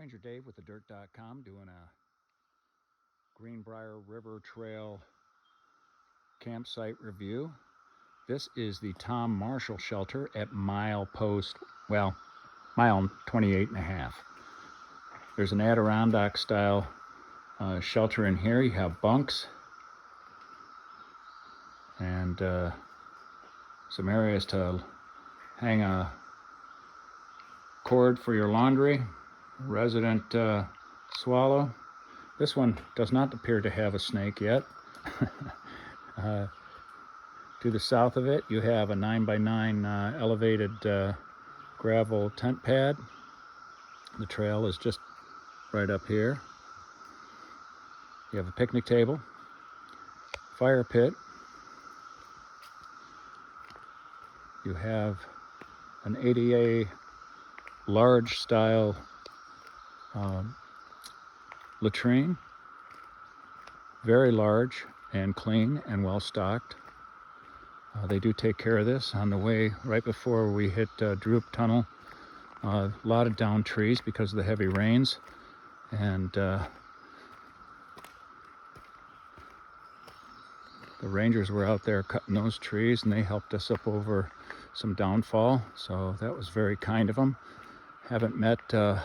Ranger Dave with thedirt.com doing a Greenbrier River Trail campsite review. This is the Tom Marshall shelter at mile 28 and a half. There's an Adirondack style shelter in here. You have bunks and some areas to hang a cord for your laundry. Resident swallow. This one does not appear to have a snake yet. To the south of it, you have a 9x9 elevated gravel tent pad. The trail is just right up here. You have a picnic table, fire pit. You have an ADA large style latrine, very large and clean and well stocked. They do take care of this. On the way right before we hit Droop Tunnel, a lot of downed trees because of the heavy rains, and the rangers were out there cutting those trees, and they helped us up over some downfall, so that was very kind of them. Haven't met a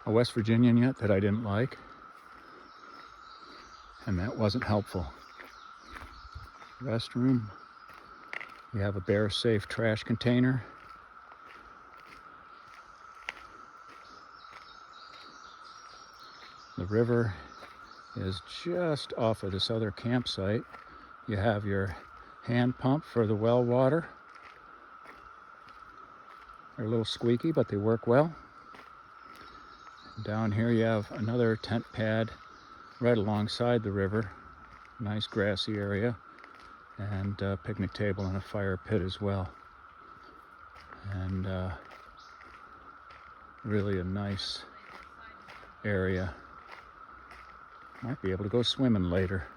West Virginian yet that I didn't like, and that wasn't helpful. Restroom. You have a bear safe trash container. The river is just off of this other campsite. You have your hand pump for the well water. They're a little squeaky, but they work well. Down here you have another tent pad right alongside the river. Nice grassy area, and a picnic table and a fire pit as well. And really a nice area. Might be able to go swimming later.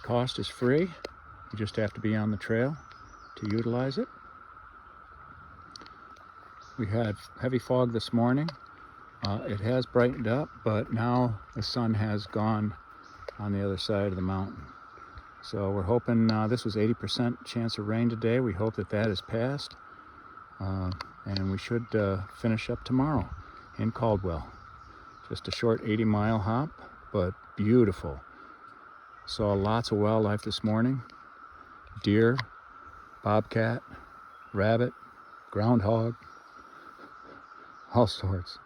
Cost is free. You just have to be on the trail to utilize it. We had heavy fog this morning. It has brightened up, but now the sun has gone on the other side of the mountain. So we're hoping, this was 80% chance of rain today. We hope that that is passed. And we should finish up tomorrow in Caldwell. Just a short 80-mile hop, but beautiful. Saw lots of wildlife this morning. Deer, bobcat, rabbit, groundhog, all sorts.